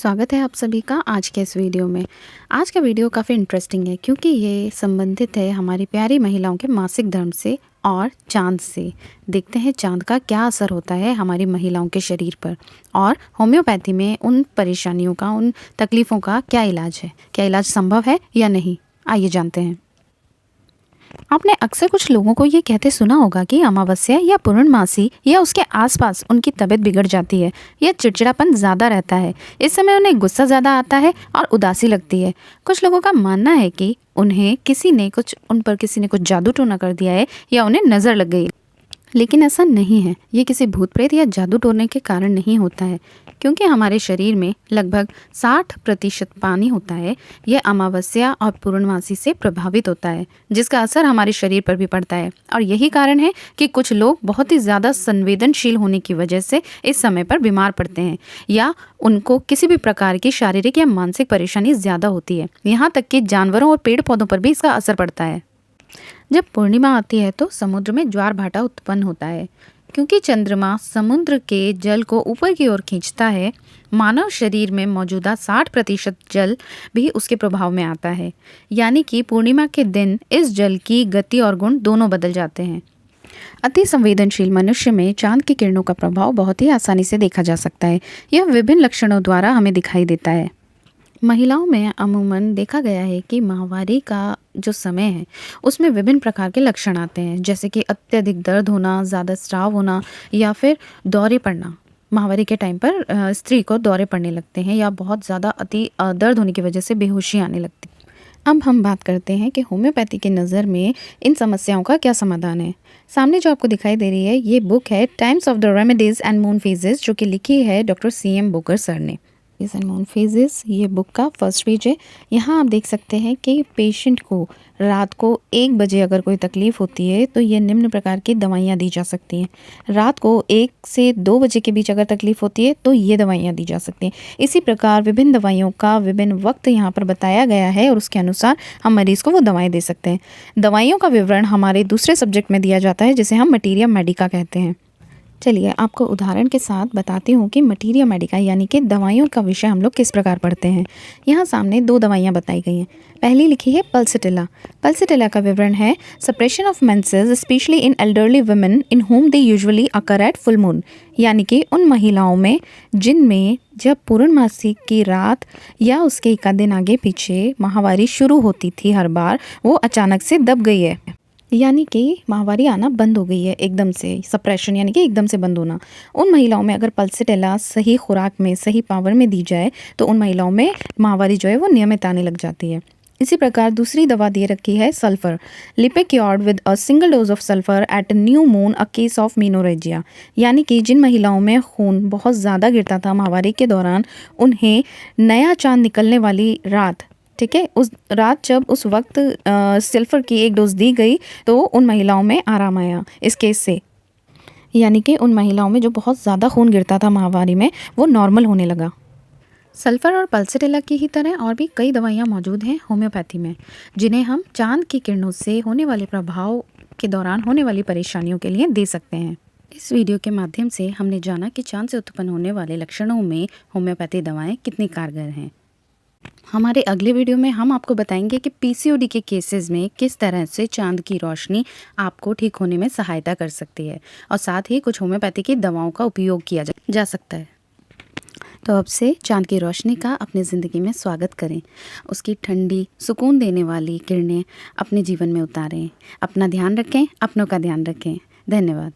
स्वागत है आप सभी का आज के इस वीडियो में। आज का वीडियो काफ़ी इंटरेस्टिंग है क्योंकि ये संबंधित है हमारी प्यारी महिलाओं के मासिक धर्म से और चाँद से। देखते हैं चाँद का क्या असर होता है हमारी महिलाओं के शरीर पर और होम्योपैथी में उन परेशानियों का, उन तकलीफ़ों का क्या इलाज है, क्या इलाज संभव है या नहीं, आइए जानते हैं। आपने अक्सर कुछ लोगों को ये कहते सुना होगा कि अमावस्या या पूर्णमासी या उसके आसपास उनकी तबीयत बिगड़ जाती है या चिड़चिड़ापन ज़्यादा रहता है। इस समय उन्हें गुस्सा ज़्यादा आता है और उदासी लगती है। कुछ लोगों का मानना है कि उन पर किसी ने कुछ जादू टोना कर दिया है या उन्हें नज़र लग गई। लेकिन ऐसा नहीं है। ये किसी भूत प्रेत या जादू टोने के कारण नहीं होता है, क्योंकि हमारे शरीर में लगभग 60% पानी होता है। यह अमावस्या और पूर्णमासी से प्रभावित होता है, जिसका असर हमारे शरीर पर भी पड़ता है। और यही कारण है कि कुछ लोग बहुत ही ज़्यादा संवेदनशील होने की वजह से इस समय पर बीमार पड़ते हैं या उनको किसी भी प्रकार की शारीरिक या मानसिक परेशानी ज़्यादा होती है। यहाँ तक कि जानवरों और पेड़ पौधों पर भी इसका असर पड़ता है। जब पूर्णिमा आती है तो समुद्र में ज्वार भाटा उत्पन्न होता है, क्योंकि चंद्रमा समुद्र के जल को ऊपर की ओर खींचता है। मानव शरीर में मौजूदा 60% जल भी उसके प्रभाव में आता है, यानी कि पूर्णिमा के दिन इस जल की गति और गुण दोनों बदल जाते हैं। अति संवेदनशील मनुष्य में चांद की किरणों का प्रभाव बहुत ही आसानी से देखा जा सकता है। यह विभिन्न लक्षणों द्वारा हमें दिखाई देता है। महिलाओं में अमूमन देखा गया है कि माहवारी का जो समय है उसमें विभिन्न प्रकार के लक्षण आते हैं, जैसे कि अत्यधिक दर्द होना, ज़्यादा स्राव होना या फिर दौरे पड़ना। माहवारी के टाइम पर स्त्री को दौरे पड़ने लगते हैं या बहुत ज़्यादा अति दर्द होने की वजह से बेहोशी आने लगती। अब हम बात करते हैं कि होम्योपैथी की नज़र में इन समस्याओं का क्या समाधान है। सामने जो आपको दिखाई दे रही है ये बुक है times of the remedies and moon phases, जो कि लिखी है डॉक्टर CM बुकर सर ने। एंड मून फेजेस ये बुक का फर्स्ट पेज है। यहाँ आप देख सकते हैं कि पेशेंट को रात को 1 बजे अगर कोई तकलीफ़ होती है तो ये निम्न प्रकार की दवाइयाँ दी जा सकती हैं। रात को 1 से 2 बजे के बीच अगर तकलीफ़ होती है तो ये दवाइयाँ दी जा सकती हैं। इसी प्रकार विभिन्न दवाइयों का विभिन्न वक्त यहाँ पर बताया गया है और उसके अनुसार हम मरीज़ को वो दवाएँ दे सकते हैं। दवाइयों का विवरण हमारे दूसरे सब्जेक्ट में दिया जाता है, जिसे हम मटीरिया मेडिका कहते हैं। चलिए आपको उदाहरण के साथ बताती हूँ कि मटीरिया मेडिका यानी कि दवाइयों का विषय हम लोग किस प्रकार पढ़ते हैं। यहाँ सामने 2 दवाइयाँ बताई गई हैं। पहली लिखी है पल्सिटिला। पल्सिटिला का विवरण है suppression of menses specially in elderly women in home they usually occur at full moon, यानी कि उन महिलाओं में जिनमें जब पूर्णमासी की रात या उसके 1 दिन आगे पीछे माहवारी शुरू होती थी, हर बार वो अचानक से दब गई है, यानी कि माहवारी आना बंद हो गई है एकदम से। सप्रेशन यानी कि एकदम से बंद होना। उन महिलाओं में अगर पल्सिटिला सही खुराक में, सही पावर में दी जाए तो उन महिलाओं में माहवारी जो है वो नियमित आने लग जाती है। इसी प्रकार दूसरी दवा दे रखी है sulphur. Lippe cured with a single dose of sulphur at new moon a case of menorrhagia, यानी कि जिन महिलाओं में खून बहुत ज़्यादा गिरता था माहवारी के दौरान, उन्हें नया चांद निकलने वाली रात, ठीक है, उस रात जब उस वक्त सल्फर की 1 डोज दी गई तो उन महिलाओं में आराम आया इस केस से, यानी कि उन महिलाओं में जो बहुत ज़्यादा खून गिरता था माहवारी में वो नॉर्मल होने लगा। सल्फर और पल्सिटिला की ही तरह और भी कई दवाइयाँ मौजूद हैं होम्योपैथी में, जिन्हें हम चांद की किरणों से होने वाले प्रभाव के दौरान होने वाली परेशानियों के लिए दे सकते हैं। इस वीडियो के माध्यम से हमने जाना कि चांद से उत्पन्न होने वाले लक्षणों में होम्योपैथी दवाएँ कितनी कारगर हैं। हमारे अगले वीडियो में हम आपको बताएंगे कि PCOD के केसेस में किस तरह से चांद की रोशनी आपको ठीक होने में सहायता कर सकती है और साथ ही कुछ होम्योपैथी की दवाओं का उपयोग किया जा सकता है। तो अब से चांद की रोशनी का अपनी ज़िंदगी में स्वागत करें, उसकी ठंडी सुकून देने वाली किरणें अपने जीवन में उतारें। अपना ध्यान रखें, अपनों का ध्यान रखें। धन्यवाद।